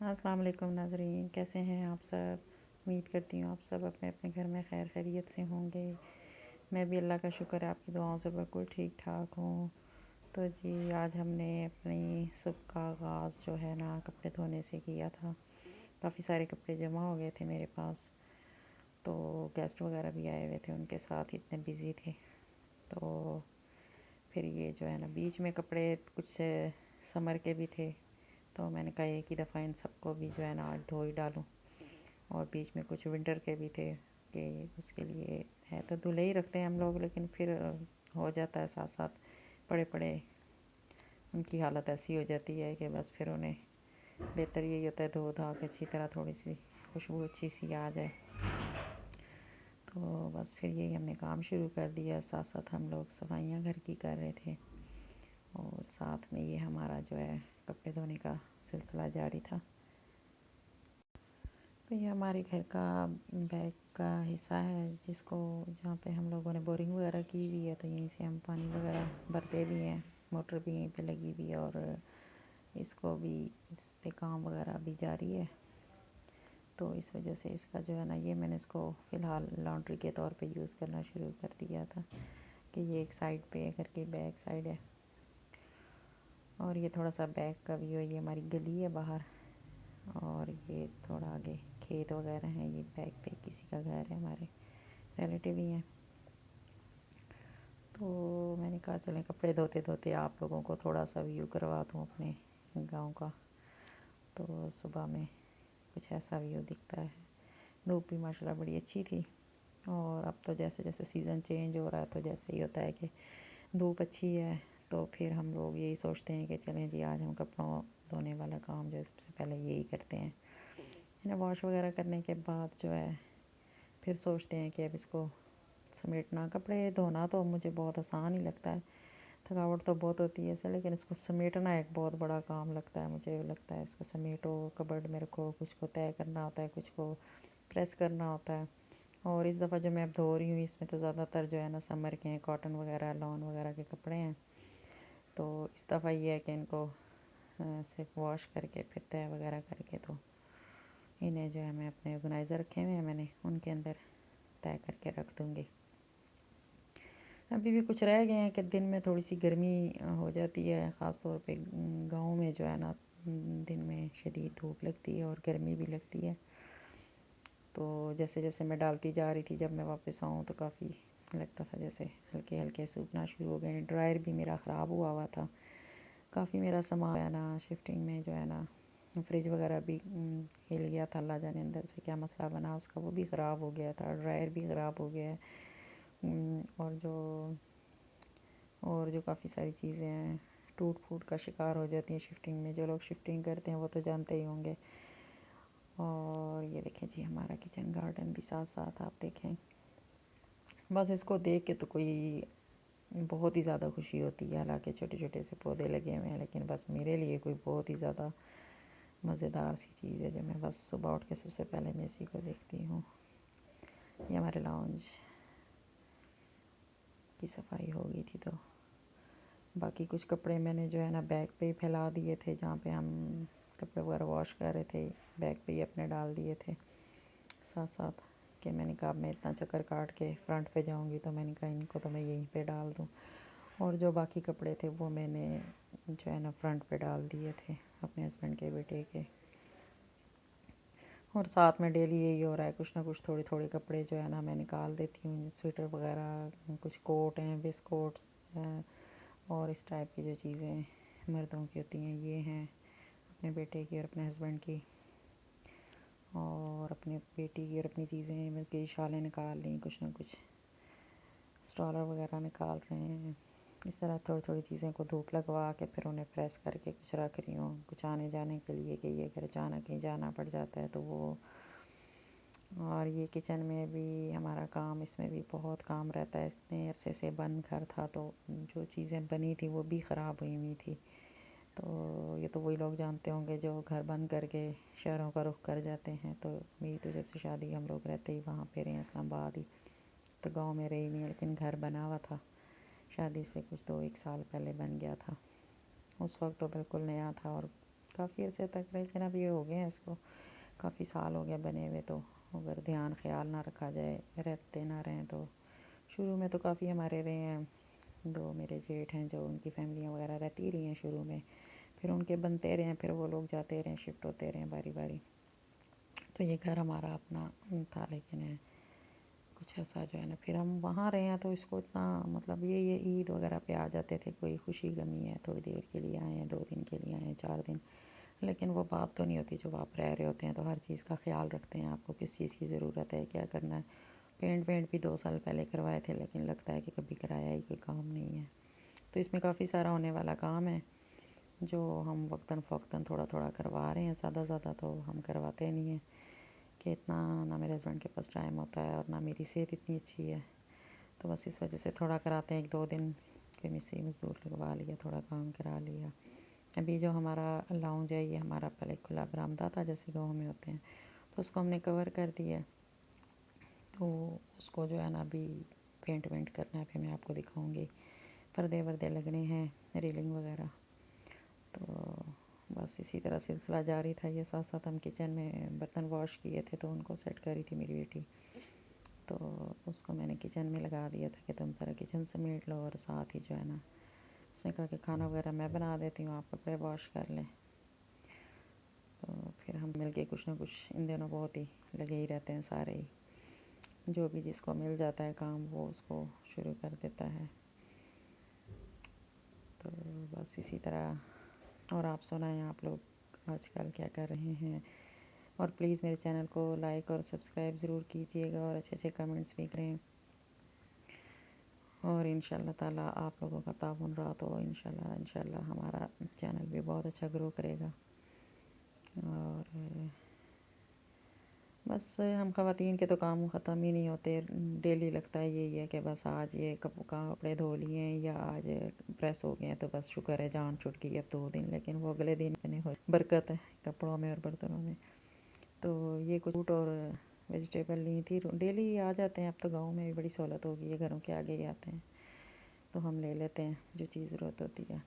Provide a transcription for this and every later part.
السلام علیکم ناظرین، کیسے ہیں آپ سب؟ امید کرتی ہوں آپ سب اپنے اپنے گھر میں خیر خیریت سے ہوں گے۔ میں بھی اللہ کا شکر ہے آپ کی دعاؤں سے بالکل ٹھیک ٹھاک ہوں۔ تو جی آج ہم نے اپنی صبح کا آغاز جو ہے نا کپڑے دھونے سے کیا تھا۔ کافی سارے کپڑے جمع ہو گئے تھے میرے پاس، تو گیسٹ وغیرہ بھی آئے ہوئے تھے، ان کے ساتھ اتنے بزی تھے، تو پھر یہ جو ہے نا بیچ میں کپڑے کچھ سمر کے بھی تھے، تو میں نے کہا ایک ہی دفعہ ان سب کو بھی جو ہے نا آج دھو ہی ڈالوں، اور بیچ میں کچھ ونٹر کے بھی تھے کہ اس کے لیے ہے تو دھلے ہی رکھتے ہیں ہم لوگ، لیکن پھر ہو جاتا ہے ساتھ ساتھ پڑے پڑے ان کی حالت ایسی ہو جاتی ہے کہ بس پھر انہیں بہتر یہی ہوتا ہے دھو دھا کے اچھی طرح تھوڑی سی خوشبو اچھی سی آ جائے۔ تو بس پھر یہی ہم نے کام شروع کر دیا، ساتھ ساتھ ہم لوگ صفائیاں گھر کی کر رہے تھے، اور ساتھ میں یہ ہمارا جو ہے کپڑے دھونے کا سلسلہ جاری تھا۔ تو یہ ہمارے گھر کا بیک کا حصہ ہے، جہاں پہ ہم لوگوں نے بورنگ وغیرہ کی ہوئی ہے، تو یہیں سے ہم پانی وغیرہ بھرتے بھی ہیں، موٹر بھی یہیں پہ لگی ہوئی ہے، اور اس پہ کام وغیرہ بھی جاری ہے۔ تو اس وجہ سے اس کا جو ہے نا یہ میں نے اس کو فی الحال لانڈری کے طور پہ یوز کرنا شروع کر دیا تھا کہ یہ ایک سائڈ پہ گھر کی بیک سائڈ ہے، اور یہ تھوڑا سا بیک کا بھی یہ ہماری گلی ہے باہر، اور یہ تھوڑا آگے کھیت وغیرہ ہیں، یہ بیک پہ کسی کا گھر ہے، ہمارے ریلیٹیو ہی ہیں۔ تو میں نے کہا چلیں کپڑے دھوتے دھوتے آپ لوگوں کو تھوڑا سا ویو کروا دوں اپنے گاؤں کا۔ تو صبح میں کچھ ایسا ویو دکھتا ہے، دھوپ بھی ماشاءاللہ بڑی اچھی تھی، اور اب تو جیسے جیسے سیزن چینج ہو رہا ہے تو جیسے ہی ہوتا ہے کہ دھوپ اچھی ہے تو پھر ہم لوگ یہی سوچتے ہیں کہ چلیں جی آج ہم کپڑوں دھونے والا کام جو ہے سب سے پہلے یہی کرتے ہیں، واش وغیرہ کرنے کے بعد جو ہے پھر سوچتے ہیں کہ اب اس کو سمیٹنا۔ کپڑے دھونا تو مجھے بہت آسان ہی لگتا ہے، تھکاوٹ تو بہت ہوتی ہے اسے، لیکن اس کو سمیٹنا ایک بہت بڑا کام لگتا ہے، مجھے لگتا ہے اس کو سمیٹو، کبرڈ میں رکھو، کچھ کو طے کرنا ہوتا ہے، کچھ کو پریس کرنا ہوتا ہے۔ اور اس دفعہ جو میں اب دھو رہی ہوں اس میں تو زیادہ تر جو ہے نا سمر کے ہیں، کاٹن وغیرہ لون وغیرہ کے کپڑے ہیں، تو اس دفعہ یہ ہے کہ ان کو صرف واش کر کے پھر طے وغیرہ کر کے تو انہیں جو ہے میں اپنے آرگنائزر رکھے ہوئے ہیں، میں نے ان کے اندر طے کر کے رکھ دوں گی۔ ابھی بھی کچھ رہ گئے ہیں کہ دن میں تھوڑی سی گرمی ہو جاتی ہے، خاص طور پہ گاؤں میں جو ہے نا دن میں شدید دھوپ لگتی ہے اور گرمی بھی لگتی ہے، تو جیسے جیسے میں ڈالتی جا رہی تھی جب میں واپس آؤں تو کافی لگتا تھا جیسے ہلکے ہلکے سوکھنا شروع ہو گئے ہیں۔ ڈرائر بھی میرا خراب ہوا تھا، کافی میرا سامان ہے نا شفٹنگ میں جو ہے نا، فریج وغیرہ بھی ہل گیا تھا، اللہ جانے اندر سے کیا مسئلہ بنا اس کا، وہ بھی خراب ہو گیا تھا، ڈرائر بھی خراب ہو گیا ہے، اور جو کافی ساری چیزیں ہیں ٹوٹ پھوٹ کا شکار ہو جاتی ہیں شفٹنگ میں، جو لوگ شفٹنگ کرتے ہیں وہ تو جانتے ہی ہوں گے۔ اور یہ دیکھیں جی ہمارا کچن گارڈن بھی ساتھ ساتھ آپ دیکھیں، بس اس کو دیکھ کے تو کوئی بہت ہی زیادہ خوشی ہوتی ہے، حالانکہ چھوٹے چھوٹے سے پودے لگے ہوئے ہیں، لیکن بس میرے لیے کوئی بہت ہی زیادہ مزیدار سی چیز ہے جو میں بس صبح اٹھ کے سب سے پہلے میں اسی کو دیکھتی ہوں۔ یہ ہمارے لاؤنج کی صفائی ہو گئی تھی، تو باقی کچھ کپڑے میں نے جو ہے نا بیگ پہ ہی پھیلا دیے تھے، جہاں پہ ہم کپڑے وغیرہ واش کر رہے تھے بیگ پہ ہی اپنے ڈال دیے تھے، ساتھ ساتھ کہ میں نے کہا میں اتنا چکر کاٹ کے فرنٹ پہ جاؤں گی تو میں نے کہا ان کو تو میں یہیں پہ ڈال دوں، اور جو باقی کپڑے تھے وہ میں نے جو ہے نا فرنٹ پہ ڈال دیے تھے اپنے ہسبینڈ کے بیٹے کے۔ اور ساتھ میں ڈیلی یہی ہو رہا ہے، کچھ نہ کچھ تھوڑے تھوڑے کپڑے جو ہے نا میں نکال دیتی ہوں، سویٹر وغیرہ، کچھ کوٹ ہیں، ویسٹ کوٹ اور اس ٹائپ کی جو چیزیں مردوں کی ہوتی ہیں یہ ہیں، اپنے بیٹے کی اور اپنے ہسبینڈ کی، اور اپنے بیٹی کی اور اپنی چیزیں بلکہ شالیں نکال لیں، کچھ نہ کچھ اسٹالر وغیرہ نکال رہے ہیں، اس طرح تھوڑی تھوڑی چیزیں کو دھوپ لگوا کے پھر انہیں پریس کر کے کچھ رکھ رہی ہوں، کچھ آنے جانے کے لیے کہ یہ اگر اچانک کہیں جانا پڑ جاتا ہے تو وہ۔ اور یہ کچن میں بھی ہمارا کام، اس میں بھی بہت کام رہتا ہے، اتنے عرصے سے بند گھر تھا تو جو چیزیں بنی تھی وہ بھی خراب ہوئی ہوئی تھی، تو یہ تو وہی لوگ جانتے ہوں گے جو گھر بند کر کے شہروں کا رخ کر جاتے ہیں، تو میری تو جب سے شادی ہم لوگ رہتے ہی وہاں پہ رہے ہیں اسلام آباد ہی، تو گاؤں میں رہی نہیں، لیکن گھر بنا ہوا تھا، شادی سے کچھ 2-1 سال پہلے بن گیا تھا، اس وقت تو بالکل نیا تھا اور کافی عرصے تک، لیکن اب یہ ہو گئے ہیں، اس کو کافی سال ہو گیا بنے ہوئے، تو اگر دھیان خیال نہ رکھا جائے، رہتے نہ رہیں تو شروع میں تو کافی ہمارے رہے ہیں، 2 میرے جیٹھ ہیں جو ان کی فیملیاں وغیرہ رہتی رہی ہیں شروع میں، پھر ان کے بنتے رہے ہیں، پھر وہ لوگ جاتے رہے ہیں، شفٹ ہوتے رہے ہیں باری باری. تو یہ گھر ہمارا اپنا تھا، لیکن کچھ ایسا جو ہے نا، پھر ہم وہاں رہے ہیں تو اس کو اتنا مطلب یہ عید وغیرہ پہ آ جاتے تھے، کوئی خوشی غمی ہے تھوڑی دیر کے لیے آئے ہیں، 2 دن کے لیے آئے ہیں، 4 دن، لیکن وہ بات تو نہیں ہوتی. جو آپ رہ رہے ہوتے ہیں تو ہر چیز کا خیال رکھتے ہیں، آپ کو کس چیز کی ضرورت ہے، کیا کرنا ہے. پینٹ بھی 2 سال پہلے کروائے تھے، لیکن لگتا ہے کہ کبھی کرایا ہی کوئی کام نہیں ہے. تو اس میں کافی سارا ہونے والا کام ہے جو ہم وقتاً فوقتاً تھوڑا تھوڑا کروا رہے ہیں. زیادہ تو ہم کرواتے نہیں ہیں کہ اتنا نہ میرے ہسبینڈ کے پاس ٹائم ہوتا ہے اور نہ میری صحت اتنی اچھی ہے، تو بس اس وجہ سے تھوڑا کراتے ہیں. 1-2 دن کوئی مستری مزدور لگوا لیا، تھوڑا کام کرا لیا. ابھی جو ہمارا لاؤنج ہے، یہ ہمارا پہلے کھلا برآمدہ تھا جیسے گاؤں میں ہوتے ہیں، تو اس کو ہم نے کور کر دیا ہے. تو اس کو جو ہے نا ابھی پینٹ وینٹ کرنا ہے، پھر میں آپ کو دکھاؤں گی. پردے لگنے ہیں، ریلنگ وغیرہ. تو بس اسی طرح سلسلہ جاری تھا. یہ ساتھ ساتھ ہم کچن میں برتن واش کیے تھے، تو ان کو سیٹ کری تھی میری بیٹی، تو اس کو میں نے کچن میں لگا دیا تھا کہ تم ذرا کچن سمیٹ لو، اور ساتھ ہی جو ہے نا اس نے کہا کہ کھانا وغیرہ میں بنا دیتی ہوں، آپ کپڑے واش کر لیں. تو پھر ہم مل کے کچھ نہ کچھ ان دنوں بہت ہی لگے ہی رہتے ہیں سارے ہی. جو بھی جس کو مل جاتا ہے کام وہ اس کو شروع کر دیتا ہے. تو بس اسی طرح. اور آپ سنائیں، آپ لوگ آج کل کیا کر رہے ہیں؟ اور پلیز میرے چینل کو لائک اور سبسکرائب ضرور کیجیے گا، اور اچھے کمنٹس بھی کریں. اور انشاءاللہ تعالیٰ آپ لوگوں کا تعاون رہا تو انشاءاللہ ہمارا چینل بھی بہت اچھا گرو کرے گا. اور بس ہم خواتین کے تو کام ختم ہی نہیں ہوتے. ڈیلی لگتا ہے یہی ہے کہ بس آج یہ کپڑے دھو لیے ہیں یا آج پریس ہو گئے ہیں تو بس شکر ہے جان چھٹ گئی اب 2 دن، لیکن وہ اگلے دن میں نہیں ہو. برکت ہے کپڑوں میں اور برتنوں میں. تو یہ کچھ فروٹ اور ویجیٹیبل لی تھی، ڈیلی آ جاتے ہیں. اب تو گاؤں میں بھی بڑی سہولت ہو گئی ہے، گھروں کے آگے ہی آتے ہیں تو ہم لے لیتے ہیں جو چیز ضرورت ہوتی ہے.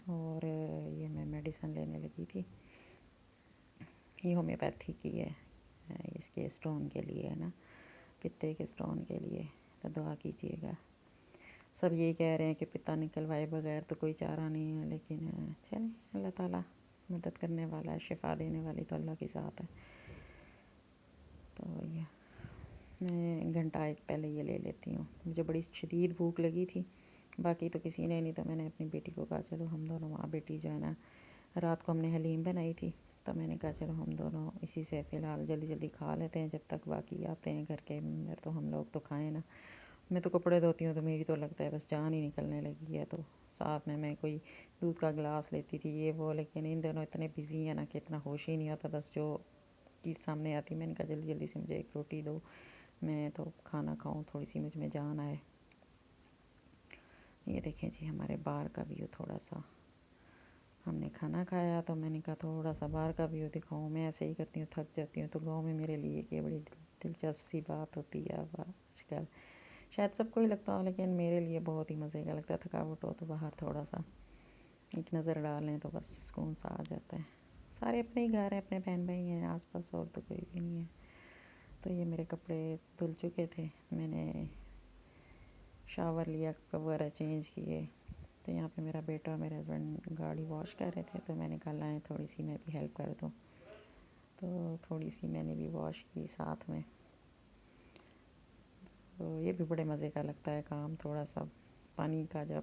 اور یہ میں میڈیسن لینے لگی تھی، یہ ہومیوپیتھی کی ہے، اس کے اسٹون کے لیے ہے نا، پتے کے اسٹون کے لیے. تو دعا کیجیے گا. سب یہی کہہ رہے ہیں کہ پتا نکلوائے بغیر تو کوئی چارہ نہیں ہے، لیکن چلیں اللہ تعالیٰ مدد کرنے والا ہے، شفا دینے والی تو اللہ کی ذات ہے. تو یہ میں گھنٹہ ایک پہلے یہ لے لیتی ہوں. مجھے بڑی شدید بھوک لگی تھی، باقی تو کسی نے نہیں، تو میں نے اپنی بیٹی کو کہا چلو ہم دونوں، ماں بیٹی جو ہے نا، رات کو ہم نے حلیم بنائی تھی، تو میں نے کہا چلو ہم دونوں اسی سے فی الحال جلدی کھا لیتے ہیں جب تک باقی آتے ہیں گھر کے اندر، تو ہم لوگ تو کھائیں نا. میں تو کپڑے دھوتی ہوں تو میری تو لگتا ہے بس جان ہی نکلنے لگی ہے. تو ساتھ میں کوئی دودھ کا گلاس لیتی تھی یہ وہ، لیکن ان دنوں اتنے بزی ہیں نا کہ اتنا ہوش ہی نہیں ہوتا. بس جو چیز سامنے آتی میں نے کہا جلدی سے مجھے ایک روٹی دو، میں تو کھانا کھاؤں، تھوڑی سی مجھ میں جان آئے. یہ دیکھیں جی ہمارے باہر کا ویو تھوڑا سا. ہم نے کھانا کھایا تو میں نے کہا تھوڑا سا باہر کا ویو دکھاؤں. میں ایسے ہی کرتی ہوں، تھک جاتی ہوں. تو گاؤں میں میرے لیے یہ بڑی دلچسپ سی بات ہوتی ہے اب آج کل. شاید سب کو ہی لگتا ہو، لیکن میرے لیے بہت ہی مزے کا لگتا ہے. تھکاوٹ ہو تو باہر تھوڑا سا ایک نظر ڈالیں تو بس سکون سا آ جاتا ہے. سارے اپنے ہی گھر ہیں، اپنے بہن بھائی ہیں آس پاس، اور تو کوئی بھی نہیں ہے. تو یہ میرے کپڑے دھل چکے تھے، میں نے شاور لیا، کپڑے وغیرہ چینج کیے. تو یہاں پہ میرا بیٹا اور میرے ہسبینڈ گاڑی واش کر رہے تھے، تو میں نے کہا لائیں تھوڑی سی میں بھی ہیلپ کر دوں. تو تھوڑی سی میں نے بھی واش کی ساتھ میں. تو یہ بھی بڑے مزے کا لگتا ہے کام، تھوڑا سا پانی کا جب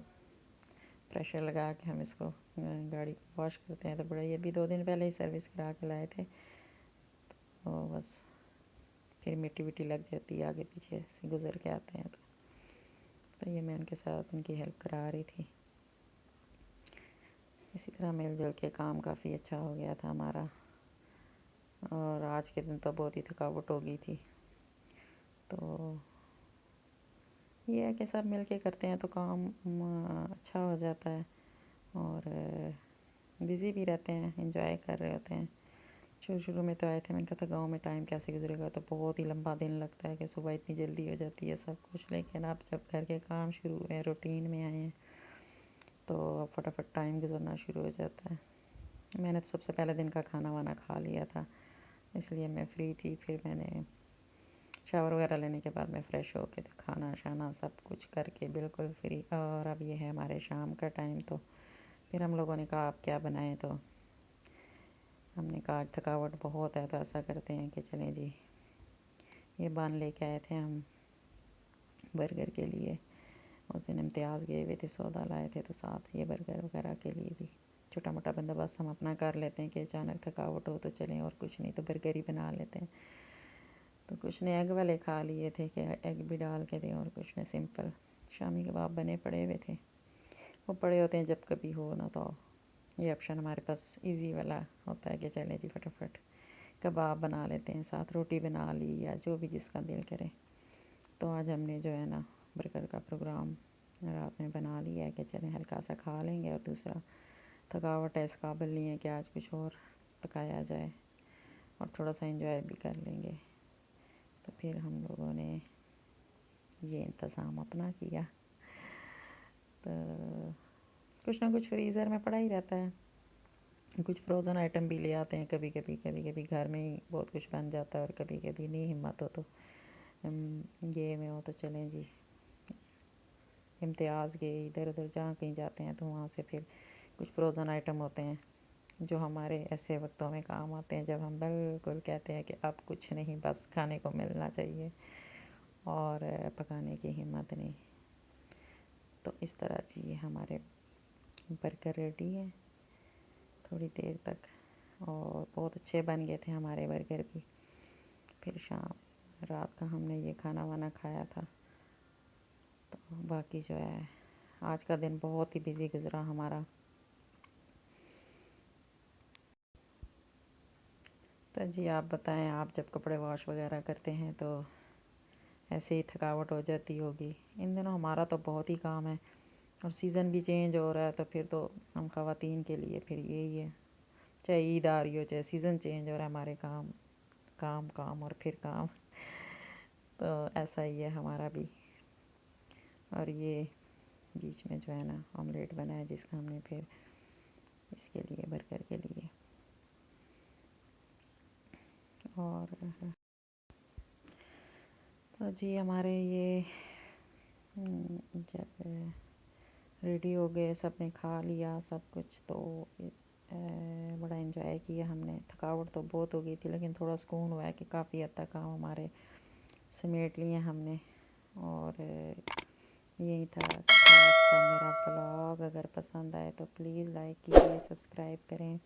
پریشر لگا کے ہم اس کو گاڑی واش کرتے ہیں تو بڑا. یہ بھی 2 دن پہلے ہی سروس کرا کے لائے تھے. تو بس پھر مٹی وٹی لگ جاتی ہے، آگے پیچھے سے گزر کے آتے ہیں تو یہ میں ان کے ساتھ ان کی ہیلپ کرا رہی تھی. اسی طرح مل جل کے کام کافی اچھا ہو گیا تھا ہمارا. اور آج کے دن تو بہت ہی تھکاوٹ ہو گئی تھی. تو یہ ہے کہ سب مل کے کرتے ہیں تو کام اچھا ہو جاتا ہے، اور بزی بھی رہتے ہیں، انجوائے کر رہے ہوتے ہیں. شروع میں تو آئے تھے، میں نے کہا تھا گاؤں میں ٹائم کیسے گزرے گا، تو بہت ہی لمبا دن لگتا ہے کہ صبح اتنی جلدی ہو جاتی ہے سب کچھ. لیکن اب جب گھر کے کام شروع ہوئے، روٹین میں آئے ہیں، تو فٹافٹ ٹائم گزرنا شروع ہو جاتا ہے. میں نے تو سب سے پہلے دن کا کھانا وانا کھا لیا تھا، اس لیے میں فری تھی. پھر میں نے شاور وغیرہ لینے کے بعد میں فریش ہو کے کھانا شانا سب کچھ کر کے بالکل فری. اور اب یہ ہے ہمارے شام کا ٹائم. تو پھر ہم لوگوں نے کہا آپ کیا بنائیں، تو ہم نے کہا تھکاوٹ بہت ہے تو ایسا کرتے ہیں کہ چلیں جی یہ بان لے کے آئے تھے ہم برگر کے لیے. اس دن امتیاز گئے ہوئے تھے، سودا لائے تھے، تو ساتھ یہ برگر وغیرہ کے لیے بھی چھوٹا موٹا بندوبست ہم اپنا کر لیتے ہیں کہ اچانک تھکاوٹ ہو تو چلیں اور کچھ نہیں تو برگر ہی بنا لیتے ہیں. تو کچھ نے ایگ والے کھا لیے تھے کہ ایگ بھی ڈال کے دیں، اور کچھ نے سمپل شامی کباب بنے پڑے ہوئے تھے. وہ پڑے ہوتے ہیں جب کبھی ہو نا، تو یہ آپشن ہمارے پاس ایزی والا ہوتا ہے کہ چلیں جی فٹافٹ کباب بنا لیتے ہیں، ساتھ روٹی بنا لی یا جو بھی جس کا دل کرے. تو آج ہم نے جو ہے نا برگر کا پروگرام رات میں بنا لیا ہے کہ چلیں ہلکا سا کھا لیں گے، اور دوسرا تھکاوٹ ہے اس قابل نہیں ہے کہ آج کچھ اور پکایا جائے، اور تھوڑا سا انجوائے بھی کر لیں گے. تو پھر ہم لوگوں نے یہ انتظام اپنا کیا. تو کچھ نہ کچھ فریزر میں پڑا ہی رہتا ہے. کچھ فروزن آئٹم بھی لے آتے ہیں کبھی کبھی گھر میں ہی بہت کچھ بن جاتا ہے، اور کبھی کبھی نہیں ہمت ہو تو یہ میں ہو تو چلیں جی امتیاز گئے ادھر ادھر جہاں کہیں جاتے ہیں تو وہاں سے پھر کچھ فروزن آئٹم ہوتے ہیں جو ہمارے ایسے وقتوں میں کام آتے ہیں جب ہم بالکل کہتے ہیں کہ اب کچھ نہیں، بس کھانے کو ملنا چاہیے اور پکانے کی ہمت نہیں. تو اس طرح جی ہمارے برگر ریڈی ہیں تھوڑی دیر تک، اور بہت اچھے بن گئے تھے ہمارے برگر بھی. پھر رات کا ہم نے یہ کھانا وانا کھایا تھا. تو باقی جو ہے آج کا دن بہت ہی بزی گزرا ہمارا. تو جی آپ بتائیں، آپ جب کپڑے واش وغیرہ کرتے ہیں تو ایسے ہی تھکاوٹ ہو جاتی ہوگی. ان دنوں ہمارا تو بہت ہی کام ہے، اور سیزن بھی چینج ہو رہا ہے، تو پھر تو ہم خواتین کے لیے پھر یہی ہے، چاہے عید آ رہی ہو چاہے سیزن چینج ہو رہا ہے، ہمارے کام کام کام اور پھر کام. تو ایسا ہی ہے ہمارا بھی. اور یہ بیچ میں جو ہے نا آملیٹ بنا ہے جس کا ہم نے پھر اس کے لیے برگر کے لیے. اور تو جی ہمارے یہ جب ریڈی ہو گئے سب نے کھا لیا سب کچھ، تو بڑا انجوائے کیا ہم نے. تھکاوٹ تو بہت ہو گئی تھی، لیکن تھوڑا سکون ہوا ہے کہ کافی حد تک کام ہمارے سمیٹ لیے ہم نے. اور یہی تھا آج کا میرا بلاگ. اگر پسند آئے تو پلیز لائک کیجیے، سبسکرائب کریں.